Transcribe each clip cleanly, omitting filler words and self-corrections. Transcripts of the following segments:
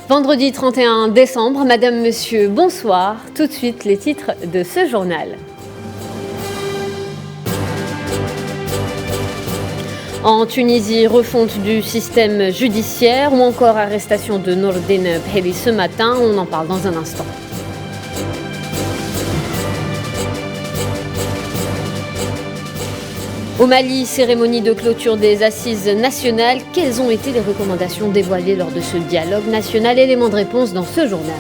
Vendredi 31 décembre, Madame, Monsieur, bonsoir. Tout de suite, les titres de ce journal. En Tunisie, refonte du système judiciaire ou encore arrestation de Nourdine Bheri ce matin. On en parle dans un instant. Au Mali, cérémonie de clôture des assises nationales. Quelles ont été les recommandations dévoilées lors de ce dialogue national? Élément de réponse dans ce journal.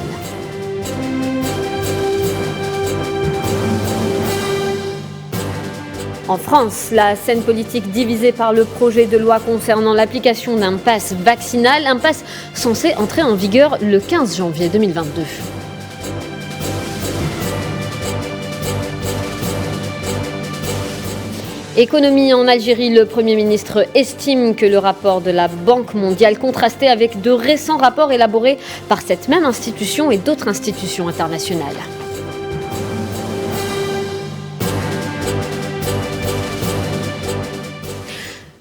En France, la scène politique divisée par le projet de loi concernant l'application d'un pass vaccinal, un pass censé entrer en vigueur le 15 janvier 2022. Économie en Algérie, le Premier ministre estime que le rapport de la Banque mondiale contrastait avec de récents rapports élaborés par cette même institution et d'autres institutions internationales.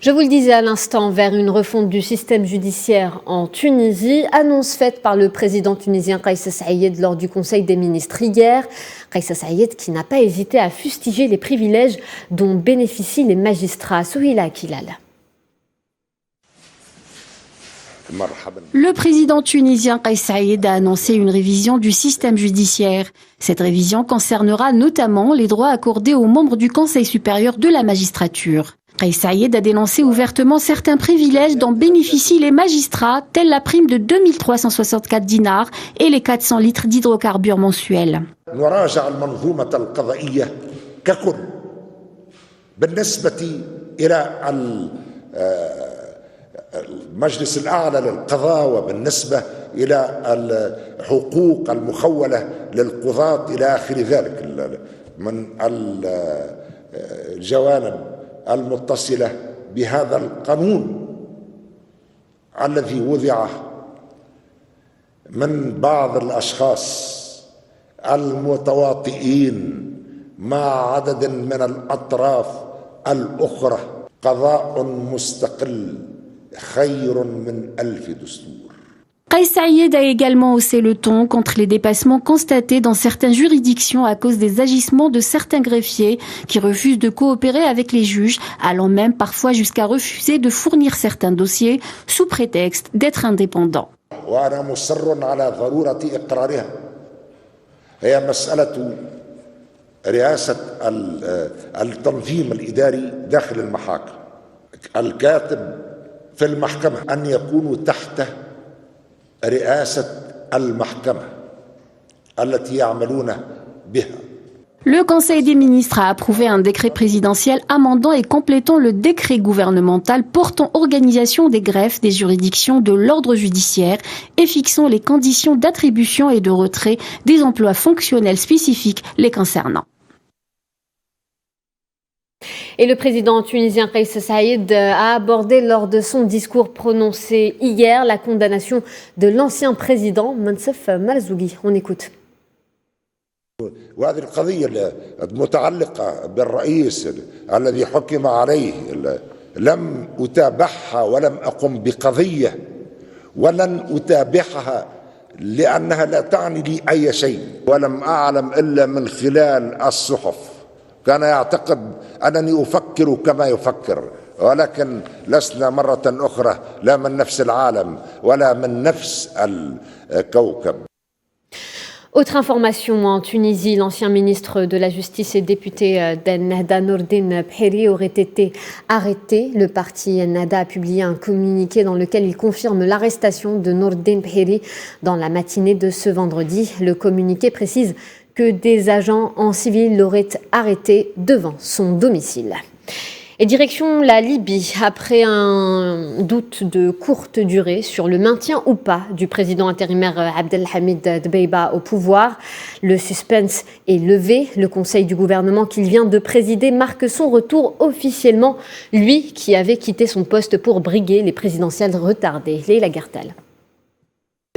Je vous le disais à l'instant, vers une refonte du système judiciaire en Tunisie, annonce faite par le président tunisien Kais Saied lors du Conseil des ministres hier. Kais Saied qui n'a pas hésité à fustiger les privilèges dont bénéficient les magistrats. Souhila Kilal. Le président tunisien Kais Saied a annoncé une révision du système judiciaire. Cette révision concernera notamment les droits accordés aux membres du Conseil supérieur de la magistrature. Kais Saied a dénoncé ouvertement certains privilèges dont bénéficient les magistrats, tels la prime de 2364 dinars et les 400 litres d'hydrocarbures mensuels. نراجع المنظومة القضائية ككل بالنسبة إلى المجلس الأعلى للقضاء وبالنسبة إلى الحقوق المخولة للقضاة إلى آخر ذلك من الجوانب المتصلة بهذا القانون الذي وضع من بعض الأشخاص المتواطئين مع عدد من الأطراف الأخرى. قضاء مستقل خير من 1000 دستور. Kais Saied a également haussé le ton contre les dépassements constatés dans certaines juridictions à cause des agissements de certains greffiers qui refusent de coopérer avec les juges, allant même parfois jusqu'à refuser de fournir certains dossiers sous prétexte d'être indépendants. وأنا مصر على ضرورة إقرارها. هي مسألة رئاسة التنظيم الإداري داخل المحاكم. الكاتب في المحكمة أن يكون تحت رئاسة المحكمة التي يعملون بها. Le Conseil des ministres a approuvé un décret présidentiel amendant et complétant le décret gouvernemental portant organisation des greffes des juridictions de l'ordre judiciaire et fixant les conditions d'attribution et de retrait des emplois fonctionnels spécifiques les concernant. Et le président tunisien Kais Saied a abordé lors de son discours prononcé hier la condamnation de l'ancien président Mansef Marzougi. On écoute. وهذه القضية المتعلقة بالرئيس الذي حكم عليه لم أتابعها ولم أقم بقضية ولن أتابعها لأنها لا تعني لي أي شيء ولم أعلم إلا من خلال الصحف. كان يعتقد أنني أفكر كما يفكر ولكن لسنا مرة أخرى لا من نفس العالم ولا من نفس الكوكب. Autre information, en Tunisie, l'ancien ministre de la Justice et député d'Ennahda Nourdine Bheri aurait été arrêté. Le parti Ennahda a publié un communiqué dans lequel il confirme l'arrestation de Nourdine Bheri dans la matinée de ce vendredi. Le communiqué précise que des agents en civil l'auraient arrêté devant son domicile. Et direction la Libye, après un doute de courte durée sur le maintien ou pas du président intérimaire Abdelhamid Dbeiba au pouvoir, le suspense est levé. Le conseil du gouvernement qu'il vient de présider marque son retour officiellement, lui qui avait quitté son poste pour briguer les présidentielles retardées. Leïla Gertal.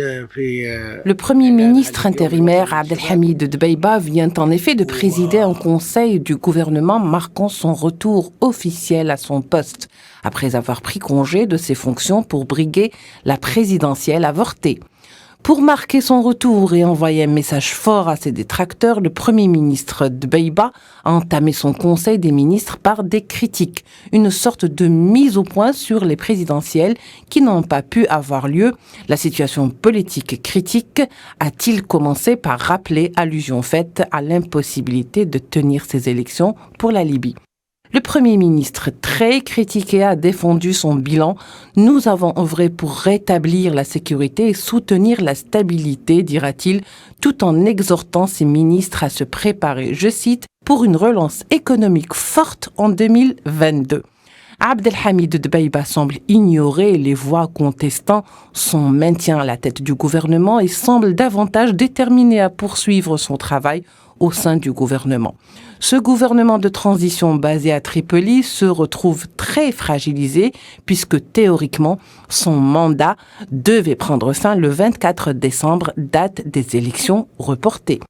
Le Premier ministre intérimaire Abdelhamid Dbeiba vient en effet de présider un conseil du gouvernement marquant son retour officiel à son poste, après avoir pris congé de ses fonctions pour briguer la présidentielle avortée. Pour marquer son retour et envoyer un message fort à ses détracteurs, le Premier ministre Dbeibah a entamé son Conseil des ministres par des critiques, une sorte de mise au point sur les présidentielles qui n'ont pas pu avoir lieu. La situation politique critique a-t-il commencé par rappeler, allusion faite à l'impossibilité de tenir ces élections pour la Libye. Le Premier ministre, très critiqué, a défendu son bilan. Nous avons œuvré pour rétablir la sécurité et soutenir la stabilité, dira-t-il, tout en exhortant ses ministres à se préparer, je cite, pour une relance économique forte en 2022. Abdelhamid Dbeibah semble ignorer les voix contestant son maintien à la tête du gouvernement et semble davantage déterminé à poursuivre son travail au sein du gouvernement. Ce gouvernement de transition basé à Tripoli se retrouve très fragilisé puisque théoriquement, son mandat devait prendre fin le 24 décembre, date des élections reportées.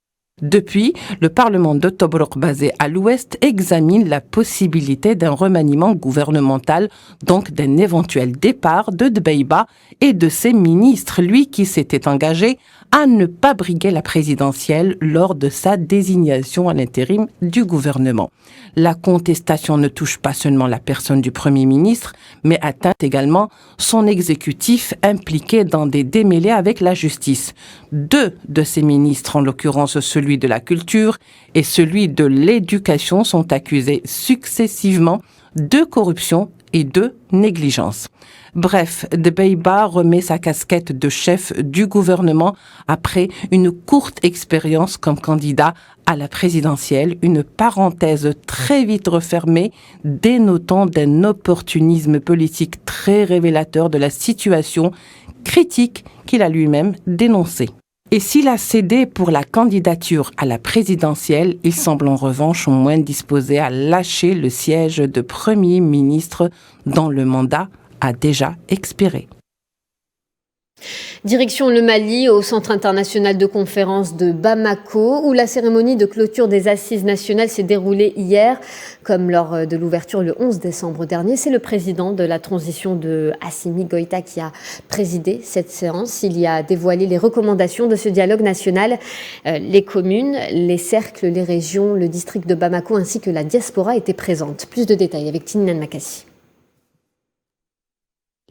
Depuis, le Parlement de Tobruk basé à l'ouest examine la possibilité d'un remaniement gouvernemental, donc d'un éventuel départ de Dbeibah et de ses ministres, lui qui s'était engagé à ne pas briguer la présidentielle lors de sa désignation à l'intérim du gouvernement. La contestation ne touche pas seulement la personne du Premier ministre, mais atteint également son exécutif impliqué dans des démêlés avec la justice. 2 de ses ministres, en l'occurrence celui de la culture et celui de l'éducation, sont accusés successivement de corruption et de négligence. Bref, Dbeibah remet sa casquette de chef du gouvernement après une courte expérience comme candidat à la présidentielle, une parenthèse très vite refermée, dénotant d'un opportunisme politique très révélateur de la situation critique qu'il a lui-même dénoncée. Et s'il a cédé pour la candidature à la présidentielle, il semble en revanche au moins disposé à lâcher le siège de Premier ministre dont le mandat a déjà expiré. Direction le Mali, au Centre international de conférence de Bamako, où la cérémonie de clôture des assises nationales s'est déroulée hier. Comme lors de l'ouverture le 11 décembre dernier, c'est le président de la transition de Assimi Goïta qui a présidé cette séance. Il y a dévoilé les recommandations de ce dialogue national. Les communes, les cercles, les régions, le district de Bamako ainsi que la diaspora étaient présentes. Plus de détails avec Tinian Makassi.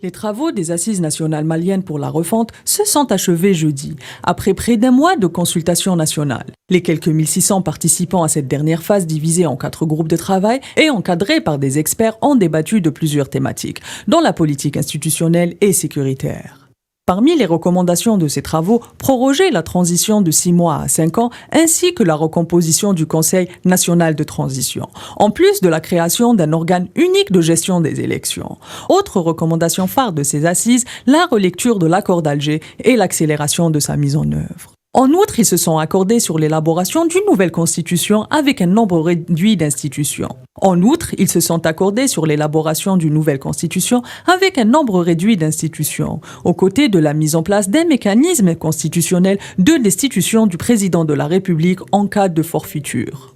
Les travaux des Assises nationales maliennes pour la refonte se sont achevés jeudi, après près d'un mois de consultation nationale. Les quelques 1600 participants à cette dernière phase, divisée en 4 groupes de travail et encadrés par des experts, ont débattu de plusieurs thématiques, dont la politique institutionnelle et sécuritaire. Parmi les recommandations de ces travaux, proroger la transition de 6 mois à 5 ans, ainsi que la recomposition du Conseil national de transition, en plus de la création d'un organe unique de gestion des élections. Autre recommandation phare de ces assises, la relecture de l'accord d'Alger et l'accélération de sa mise en œuvre. En outre, ils se sont accordés sur l'élaboration d'une nouvelle constitution avec un nombre réduit d'institutions. En outre, ils se sont accordés sur l'élaboration d'une nouvelle constitution avec un nombre réduit d'institutions, aux côtés de la mise en place d'un mécanisme constitutionnel de destitution du président de la République en cas de forfaiture,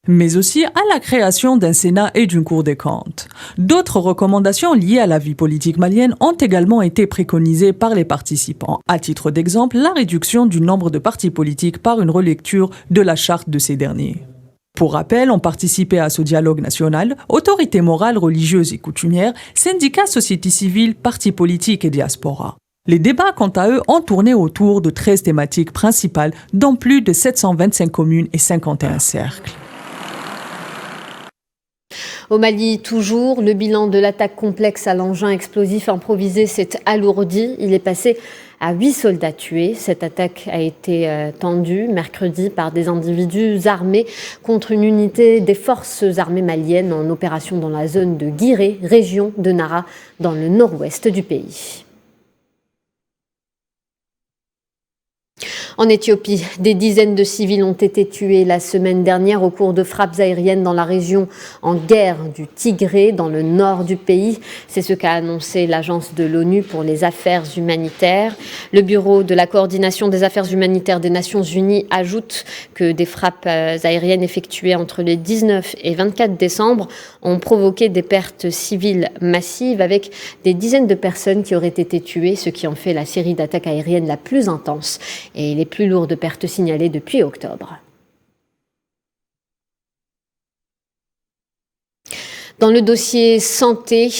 mais aussi à la création d'un Sénat et d'une Cour des comptes. D'autres recommandations liées à la vie politique malienne ont également été préconisées par les participants. À titre d'exemple, la réduction du nombre de partis politiques par une relecture de la charte de ces derniers. Pour rappel, ont participé à ce dialogue national autorités morales, religieuses et coutumières, syndicats, société civile, partis politiques et diaspora. Les débats, quant à eux, ont tourné autour de 13 thématiques principales, dont plus de 725 communes et 51 cercles. Au Mali, toujours, le bilan de l'attaque complexe à l'engin explosif improvisé s'est alourdi. Il est passé à 8 soldats tués. Cette attaque a été tendue mercredi par des individus armés contre une unité des forces armées maliennes en opération dans la zone de Guiré, région de Nara, dans le nord-ouest du pays. En Éthiopie, des dizaines de civils ont été tués la semaine dernière au cours de frappes aériennes dans la région en guerre du Tigré, dans le nord du pays. C'est ce qu'a annoncé l'Agence de l'ONU pour les affaires humanitaires. Le Bureau de la coordination des affaires humanitaires des Nations Unies ajoute que des frappes aériennes effectuées entre les 19 et 24 décembre ont provoqué des pertes civiles massives avec des dizaines de personnes qui auraient été tuées, ce qui en fait la série d'attaques aériennes la plus intense et les plus lourdes pertes signalées depuis octobre. Dans le dossier santé,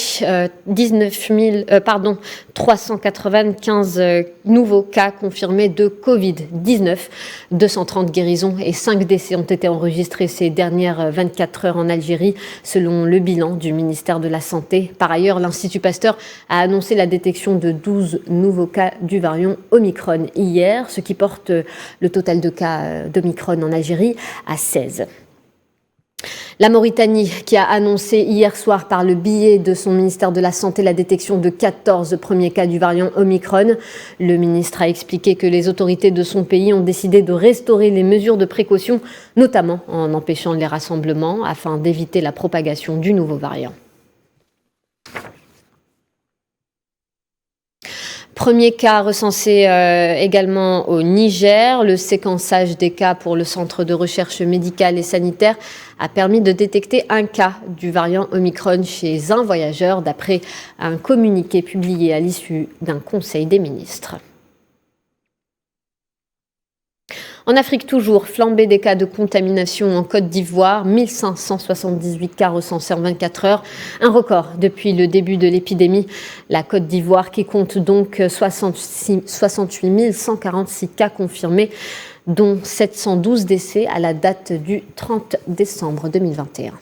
395 nouveaux cas confirmés de Covid-19, 230 guérisons et 5 décès ont été enregistrés ces dernières 24 heures en Algérie, selon le bilan du ministère de la Santé. Par ailleurs, l'Institut Pasteur a annoncé la détection de 12 nouveaux cas du variant Omicron hier, ce qui porte le total de cas d'Omicron en Algérie à 16. La Mauritanie, qui a annoncé hier soir par le biais de son ministère de la Santé la détection de 14 premiers cas du variant Omicron. Le ministre a expliqué que les autorités de son pays ont décidé de restaurer les mesures de précaution, notamment en empêchant les rassemblements afin d'éviter la propagation du nouveau variant. Premier cas recensé également au Niger. Le séquençage des cas pour le Centre de recherche médicale et sanitaire a permis de détecter un cas du variant Omicron chez un voyageur, d'après un communiqué publié à l'issue d'un conseil des ministres. En Afrique toujours, flambée des cas de contamination en Côte d'Ivoire, 1578 cas recensés en 24 heures, un record depuis le début de l'épidémie. La Côte d'Ivoire qui compte donc 68 146 cas confirmés, dont 712 décès à la date du 30 décembre 2021.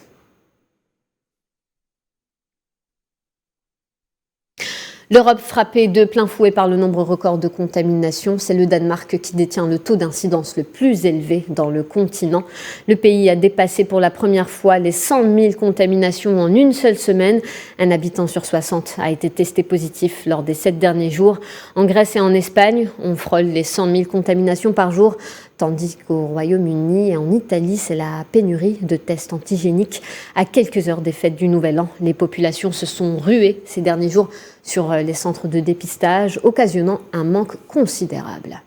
L'Europe frappée de plein fouet par le nombre record de contaminations, c'est le Danemark qui détient le taux d'incidence le plus élevé dans le continent. Le pays a dépassé pour la première fois les 100 000 contaminations en une seule semaine. Un habitant sur 60 a été testé positif lors des 7 derniers jours. En Grèce et en Espagne, on frôle les 100 000 contaminations par jour, tandis qu'au Royaume-Uni et en Italie, c'est la pénurie de tests antigéniques. À quelques heures des fêtes du Nouvel An, les populations se sont ruées ces derniers jours sur les centres de dépistage, occasionnant un manque considérable.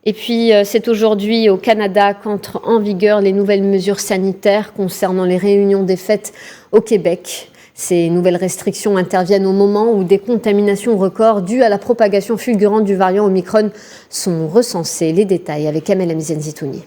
Et puis, c'est aujourd'hui au Canada qu'entrent en vigueur les nouvelles mesures sanitaires concernant les réunions des fêtes au Québec. Ces nouvelles restrictions interviennent au moment où des contaminations records dues à la propagation fulgurante du variant Omicron sont recensées. Les détails avec Amel Amizenzitouni.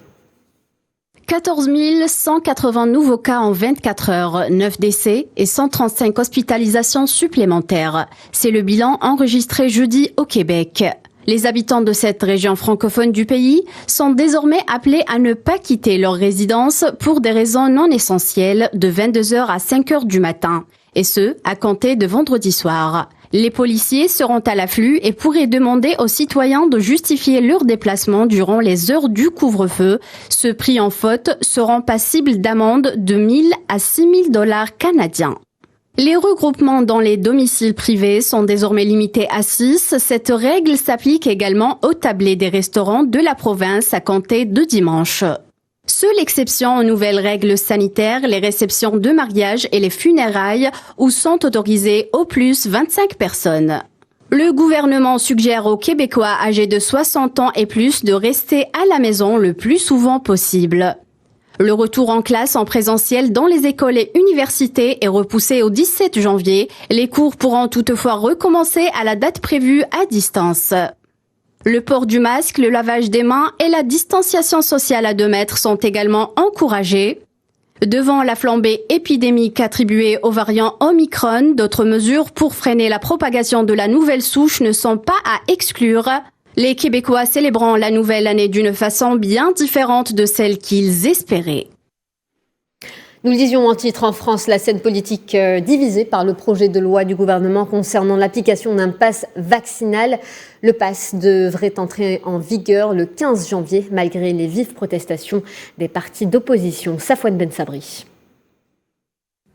14 180 nouveaux cas en 24 heures, 9 décès et 135 hospitalisations supplémentaires. C'est le bilan enregistré jeudi au Québec. Les habitants de cette région francophone du pays sont désormais appelés à ne pas quitter leur résidence pour des raisons non essentielles de 22h à 5h du matin, et ce, à compter de vendredi soir. Les policiers seront à l'afflux et pourraient demander aux citoyens de justifier leur déplacement durant les heures du couvre-feu. Ceux pris en faute seront passibles d'amende de 1 000 à 6 000 $ canadiens. Les regroupements dans les domiciles privés sont désormais limités à 6. Cette règle s'applique également aux tablés des restaurants de la province à compter de dimanche. Seule exception aux nouvelles règles sanitaires, les réceptions de mariage et les funérailles où sont autorisées au plus 25 personnes. Le gouvernement suggère aux Québécois âgés de 60 ans et plus de rester à la maison le plus souvent possible. Le retour en classe en présentiel dans les écoles et universités est repoussé au 17 janvier. Les cours pourront toutefois recommencer à la date prévue à distance. Le port du masque, le lavage des mains et la distanciation sociale à 2 mètres sont également encouragés. Devant la flambée épidémique attribuée au variant Omicron, d'autres mesures pour freiner la propagation de la nouvelle souche ne sont pas à exclure. Les Québécois célébrant la nouvelle année d'une façon bien différente de celle qu'ils espéraient. Nous le disions en titre, en France, la scène politique divisée par le projet de loi du gouvernement concernant l'application d'un pass vaccinal. Le pass devrait entrer en vigueur le 15 janvier, malgré les vives protestations des partis d'opposition. Safouane Ben Sabri.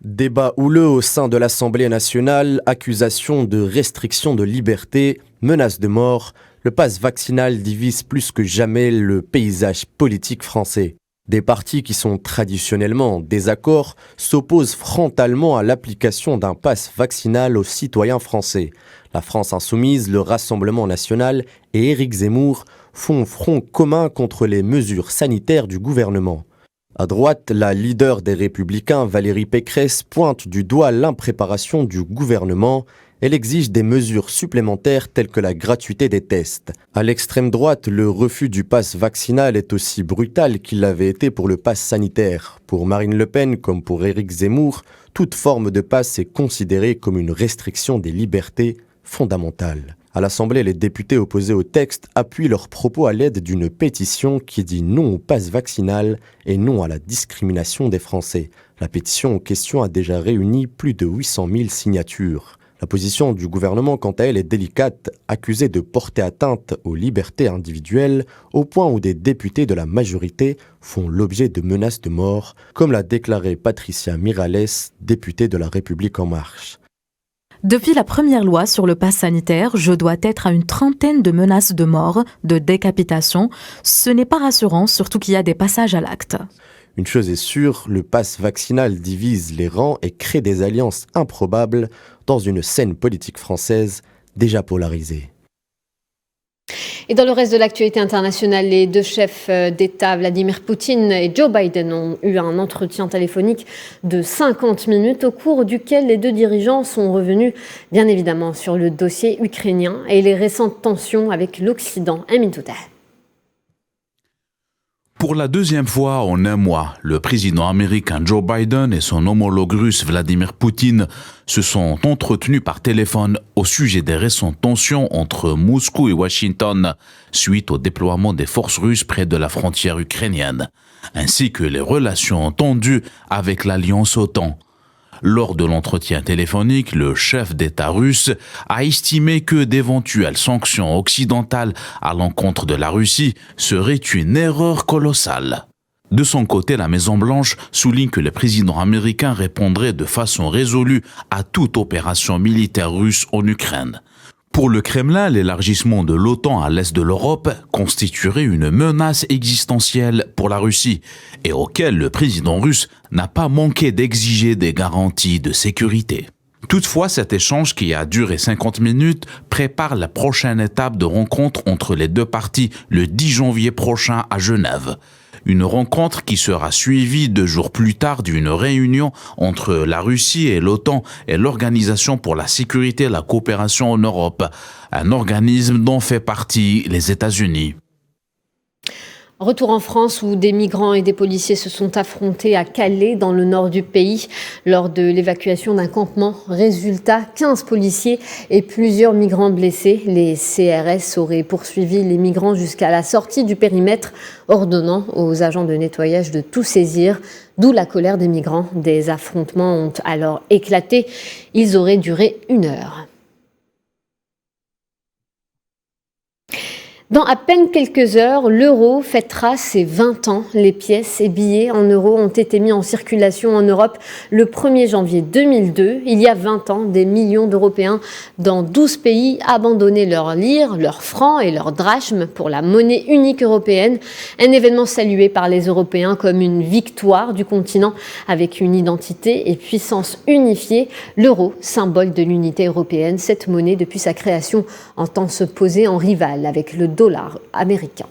Débat houleux au sein de l'Assemblée nationale, accusation de restriction de liberté, menace de mort, le pass vaccinal divise plus que jamais le paysage politique français. Des partis qui sont traditionnellement en désaccord s'opposent frontalement à l'application d'un pass vaccinal aux citoyens français. La France insoumise, le Rassemblement national et Éric Zemmour font front commun contre les mesures sanitaires du gouvernement. À droite, la leader des Républicains, Valérie Pécresse, pointe du doigt l'impréparation du gouvernement. Elle exige des mesures supplémentaires telles que la gratuité des tests. À l'extrême droite, le refus du pass vaccinal est aussi brutal qu'il l'avait été pour le pass sanitaire. Pour Marine Le Pen comme pour Éric Zemmour, toute forme de pass est considérée comme une restriction des libertés fondamentales. À l'Assemblée, les députés opposés au texte appuient leurs propos à l'aide d'une pétition qui dit non au pass vaccinal et non à la discrimination des Français. La pétition en question a déjà réuni plus de 800 000 signatures. La position du gouvernement, quant à elle, est délicate, accusée de porter atteinte aux libertés individuelles, au point où des députés de la majorité font l'objet de menaces de mort, comme l'a déclaré Patricia Miralles, députée de La République En Marche. Depuis la première loi sur le pass sanitaire, je dois être à une trentaine de menaces de mort, de décapitation. Ce n'est pas rassurant, surtout qu'il y a des passages à l'acte. Une chose est sûre, le pass vaccinal divise les rangs et crée des alliances improbables dans une scène politique française déjà polarisée. Et dans le reste de l'actualité internationale, les deux chefs d'État, Vladimir Poutine et Joe Biden, ont eu un entretien téléphonique de 50 minutes au cours duquel les deux dirigeants sont revenus, bien évidemment, sur le dossier ukrainien et les récentes tensions avec l'Occident. Amin Touta. Pour la deuxième fois en un mois, le président américain Joe Biden et son homologue russe Vladimir Poutine se sont entretenus par téléphone au sujet des récentes tensions entre Moscou et Washington suite au déploiement des forces russes près de la frontière ukrainienne, ainsi que les relations tendues avec l'alliance OTAN. Lors de l'entretien téléphonique, le chef d'État russe a estimé que d'éventuelles sanctions occidentales à l'encontre de la Russie seraient une erreur colossale. De son côté, la Maison-Blanche souligne que le président américain répondrait de façon résolue à toute opération militaire russe en Ukraine. Pour le Kremlin, l'élargissement de l'OTAN à l'est de l'Europe constituerait une menace existentielle pour la Russie et auquel le président russe n'a pas manqué d'exiger des garanties de sécurité. Toutefois, cet échange qui a duré 50 minutes prépare la prochaine étape de rencontre entre les deux parties le 10 janvier prochain à Genève. Une rencontre qui sera suivie 2 jours plus tard d'une réunion entre la Russie et l'OTAN et l'Organisation pour la sécurité et la coopération en Europe, un organisme dont fait partie les États-Unis. Retour en France où des migrants et des policiers se sont affrontés à Calais, dans le nord du pays, lors de l'évacuation d'un campement. Résultat, 15 policiers et plusieurs migrants blessés. Les CRS auraient poursuivi les migrants jusqu'à la sortie du périmètre, ordonnant aux agents de nettoyage de tout saisir, d'où la colère des migrants. Des affrontements ont alors éclaté. Ils auraient duré 1 heure. Dans à peine quelques heures, l'euro fêtera ses 20 ans. Les pièces et billets en euros ont été mis en circulation en Europe le 1er janvier 2002. Il y a 20 ans, des millions d'Européens dans 12 pays abandonnaient leur lire, leur franc et leur drachme pour la monnaie unique européenne. Un événement salué par les Européens comme une victoire du continent avec une identité et puissance unifiée. L'euro, symbole de l'unité européenne, cette monnaie depuis sa création entend se poser en rival avec le dollar américain.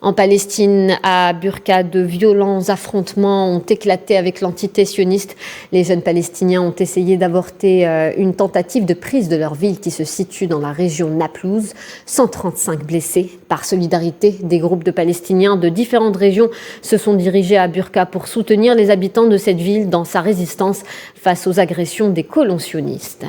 En Palestine, à Burqa, de violents affrontements ont éclaté avec l'entité sioniste. Les jeunes Palestiniens ont essayé d'avorter une tentative de prise de leur ville qui se situe dans la région Naplouse. 135 blessés. Par solidarité, des groupes de Palestiniens de différentes régions se sont dirigés à Burqa pour soutenir les habitants de cette ville dans sa résistance face aux agressions des colons sionistes.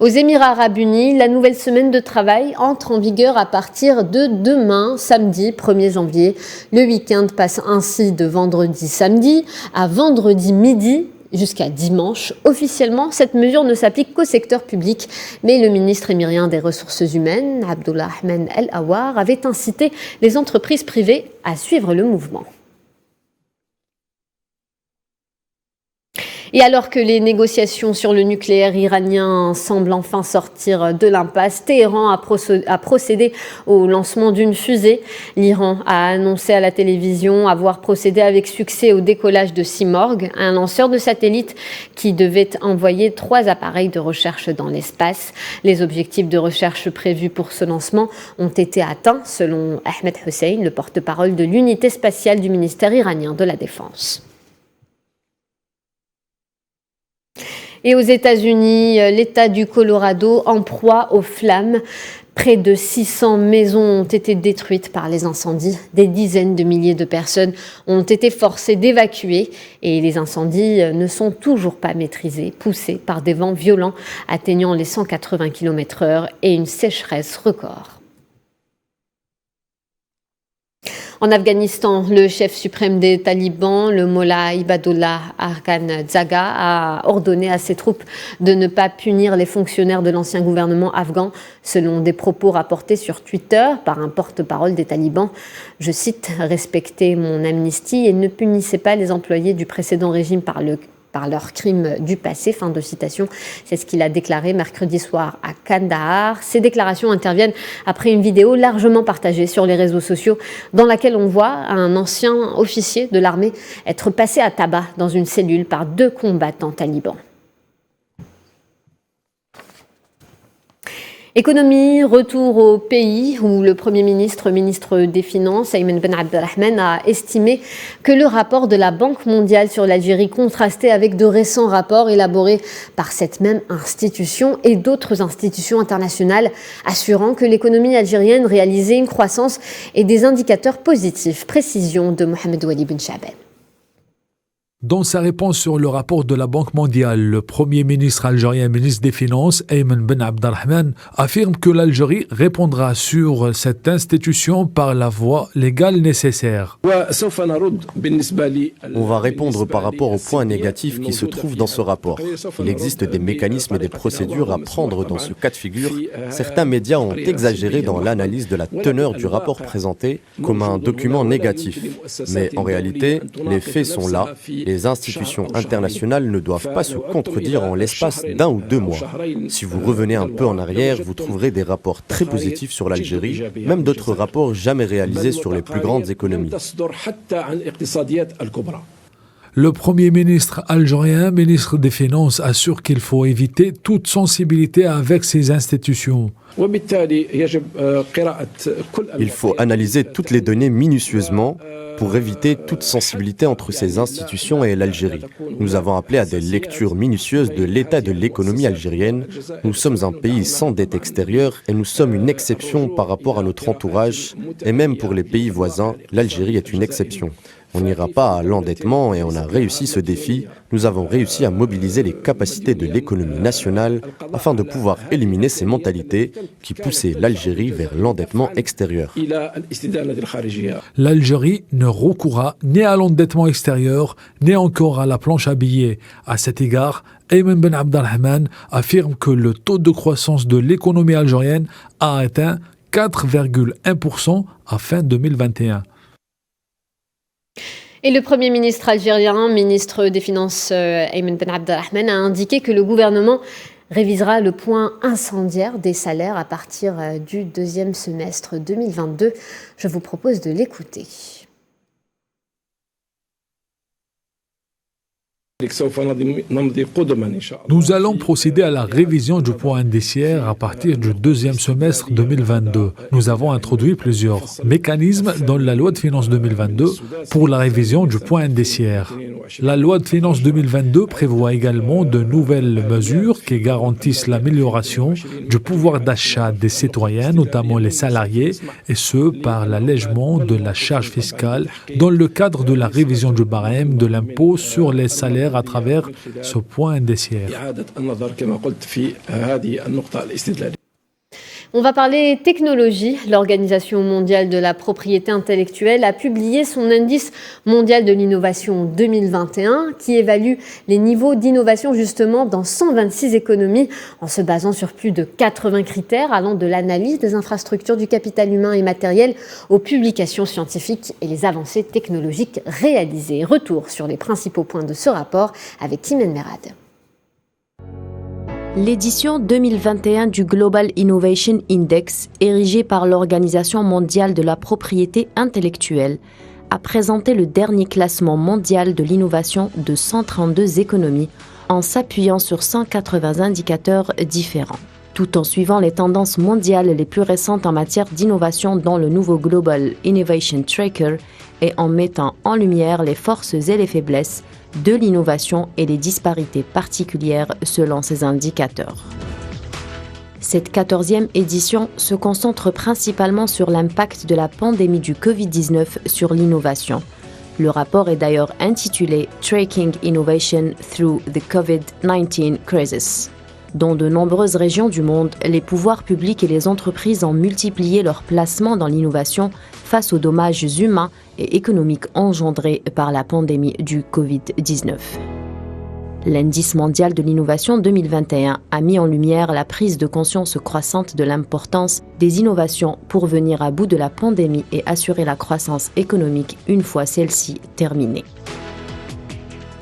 Aux Émirats arabes unis, la nouvelle semaine de travail entre en vigueur à partir de demain, samedi 1er janvier. Le week-end passe ainsi de vendredi samedi à vendredi midi jusqu'à dimanche. Officiellement, cette mesure ne s'applique qu'au secteur public, mais le ministre émirien des Ressources humaines, Abdullah Ahmed El Awar, avait incité les entreprises privées à suivre le mouvement. Et alors que les négociations sur le nucléaire iranien semblent enfin sortir de l'impasse, Téhéran a procédé au lancement d'une fusée. L'Iran a annoncé à la télévision avoir procédé avec succès au décollage de Simorgh, un lanceur de satellite qui devait envoyer 3 appareils de recherche dans l'espace. Les objectifs de recherche prévus pour ce lancement ont été atteints, selon Ahmed Hussein, le porte-parole de l'unité spatiale du ministère iranien de la Défense. Et aux États-Unis, l'État du Colorado en proie aux flammes. Près de 600 maisons ont été détruites par les incendies. Des dizaines de milliers de personnes ont été forcées d'évacuer et les incendies ne sont toujours pas maîtrisés, poussés par des vents violents atteignant les 180 km/h et une sécheresse record. En Afghanistan, le chef suprême des talibans, le Mollah Ibadullah Khanzaga, a ordonné à ses troupes de ne pas punir les fonctionnaires de l'ancien gouvernement afghan, selon des propos rapportés sur Twitter par un porte-parole des talibans. Je cite « Respectez mon amnistie et ne punissez pas les employés du précédent régime par leurs crimes du passé », fin de citation. C'est ce qu'il a déclaré mercredi soir à Kandahar. Ces déclarations interviennent après une vidéo largement partagée sur les réseaux sociaux dans laquelle on voit un ancien officier de l'armée être passé à tabac dans une cellule par 2 combattants talibans. Économie, retour au pays où le Premier ministre des Finances, Ayman Ben Abdelrahman, a estimé que le rapport de la Banque mondiale sur l'Algérie contrastait avec de récents rapports élaborés par cette même institution et d'autres institutions internationales, assurant que l'économie algérienne réalisait une croissance et des indicateurs positifs. Précision de Mohamed Wali Ben Chaben. Dans sa réponse sur le rapport de la Banque mondiale, le Premier ministre algérien, ministre des Finances, Ayman Ben Abdelrahman, affirme que l'Algérie répondra sur cette institution par la voie légale nécessaire. On va répondre par rapport aux points négatifs qui se trouvent dans ce rapport. Il existe des mécanismes et des procédures à prendre dans ce cas de figure. Certains médias ont exagéré dans l'analyse de la teneur du rapport présenté comme un document négatif. Mais en réalité, les faits sont là. Les institutions internationales ne doivent pas se contredire en l'espace d'1 ou 2 mois. Si vous revenez un peu en arrière, vous trouverez des rapports très positifs sur l'Algérie, même d'autres rapports jamais réalisés sur les plus grandes économies. Le Premier ministre algérien, ministre des Finances, assure qu'il faut éviter toute sensibilité avec ces institutions. Il faut analyser toutes les données minutieusement pour éviter toute sensibilité entre ces institutions et l'Algérie. Nous avons appelé à des lectures minutieuses de l'état de l'économie algérienne. Nous sommes un pays sans dette extérieure et nous sommes une exception par rapport à notre entourage. Et même pour les pays voisins, l'Algérie est une exception. On n'ira pas à l'endettement et on a réussi ce défi. Nous avons réussi à mobiliser les capacités de l'économie nationale afin de pouvoir éliminer ces mentalités qui poussaient l'Algérie vers l'endettement extérieur. L'Algérie ne recourra ni à l'endettement extérieur, ni encore à la planche à billets. À cet égard, Ayman Ben Abdelrahman affirme que le taux de croissance de l'économie algérienne a atteint 4,1% à fin 2021. Et le Premier ministre algérien, ministre des Finances Ayman Ben Abdelrahman, a indiqué que le gouvernement révisera le point incendiaire des salaires à partir du 2e semestre 2022. Je vous propose de l'écouter. Nous allons procéder à la révision du point indiciaire à partir du 2e semestre 2022. Nous avons introduit plusieurs mécanismes dans la loi de finances 2022 pour la révision du point indiciaire. La loi de finances 2022 prévoit également de nouvelles mesures qui garantissent l'amélioration du pouvoir d'achat des citoyens, notamment les salariés, et ce par l'allègement de la charge fiscale dans le cadre de la révision du barème de l'impôt sur les salaires à travers ce point indiciaire. On va parler technologie. L'Organisation mondiale de la propriété intellectuelle a publié son indice mondial de l'innovation 2021 qui évalue les niveaux d'innovation justement dans 126 économies en se basant sur plus de 80 critères allant de l'analyse des infrastructures du capital humain et matériel aux publications scientifiques et les avancées technologiques réalisées. Retour sur les principaux points de ce rapport avec Timen Merad. L'édition 2021 du Global Innovation Index, érigée par l'Organisation mondiale de la propriété intellectuelle, a présenté le dernier classement mondial de l'innovation de 132 économies en s'appuyant sur 180 indicateurs différents, tout en suivant les tendances mondiales les plus récentes en matière d'innovation dans le nouveau Global Innovation Tracker et en mettant en lumière les forces et les faiblesses de l'innovation et les disparités particulières selon ces indicateurs. Cette 14e édition se concentre principalement sur l'impact de la pandémie du Covid-19 sur l'innovation. Le rapport est d'ailleurs intitulé « Tracking Innovation Through the COVID-19 Crisis ». Dans de nombreuses régions du monde, les pouvoirs publics et les entreprises ont multiplié leur placement dans l'innovation face aux dommages humains et économiques engendrés par la pandémie du Covid-19. L'indice mondial de l'innovation 2021 a mis en lumière la prise de conscience croissante de l'importance des innovations pour venir à bout de la pandémie et assurer la croissance économique une fois celle-ci terminée.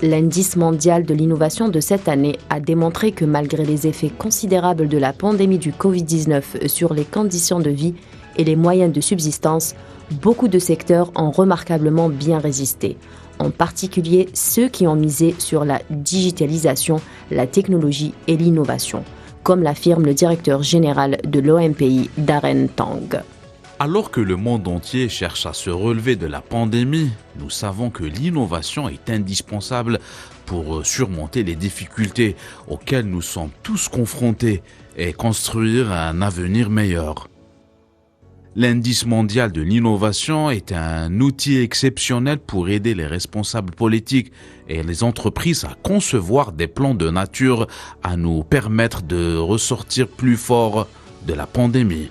L'indice mondial de l'innovation de cette année a démontré que malgré les effets considérables de la pandémie du Covid-19 sur les conditions de vie et les moyens de subsistance, beaucoup de secteurs ont remarquablement bien résisté, en particulier ceux qui ont misé sur la digitalisation, la technologie et l'innovation, comme l'affirme le directeur général de l'OMPI, Darren Tang. Alors que le monde entier cherche à se relever de la pandémie, nous savons que l'innovation est indispensable pour surmonter les difficultés auxquelles nous sommes tous confrontés et construire un avenir meilleur. L'indice mondial de l'innovation est un outil exceptionnel pour aider les responsables politiques et les entreprises à concevoir des plans de nature à nous permettre de ressortir plus fort de la pandémie.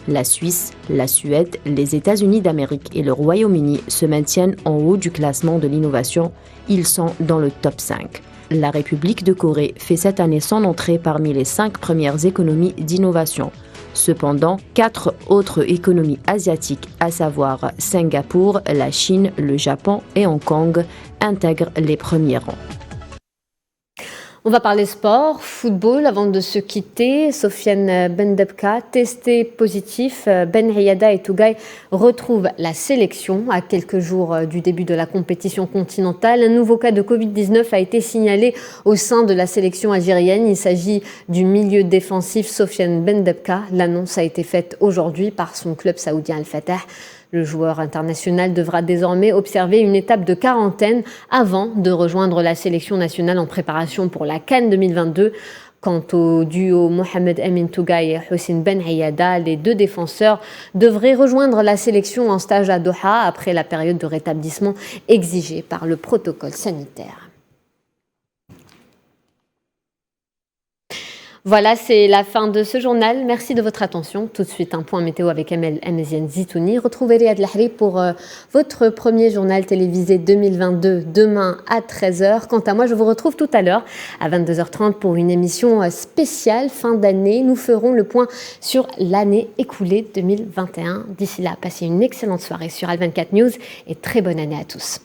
La Suisse, la Suède, les États-Unis d'Amérique et le Royaume-Uni se maintiennent en haut du classement de l'innovation. Ils sont dans le top 5. La République de Corée fait cette année son entrée parmi les 5 premières économies d'innovation. Cependant, 4 autres économies asiatiques, à savoir Singapour, la Chine, le Japon et Hong Kong, intègrent les premiers rangs. On va parler sport, football avant de se quitter. Sofiane Bendebka, testé positif. Ben Ayada et Tougaï retrouvent la sélection à quelques jours du début de la compétition continentale. Un nouveau cas de Covid-19 a été signalé au sein de la sélection algérienne. Il s'agit du milieu défensif Sofiane Bendebka. L'annonce a été faite aujourd'hui par son club saoudien Al-Fatah. Le joueur international devra désormais observer une étape de quarantaine avant de rejoindre la sélection nationale en préparation pour la CAN 2022. Quant au duo Mohamed Amin Tougaï et Houssine Ben Ayada, les deux défenseurs devraient rejoindre la sélection en stage à Doha après la période de rétablissement exigée par le protocole sanitaire. Voilà, c'est la fin de ce journal. Merci de votre attention. Tout de suite, un point météo avec Amel Amaziane Zitouni. Retrouvez Riyad Lahri pour votre premier journal télévisé 2022 demain à 13h. Quant à moi, je vous retrouve tout à l'heure à 22h30 pour une émission spéciale fin d'année. Nous ferons le point sur l'année écoulée 2021. D'ici là, passez une excellente soirée sur Al24 News et très bonne année à tous.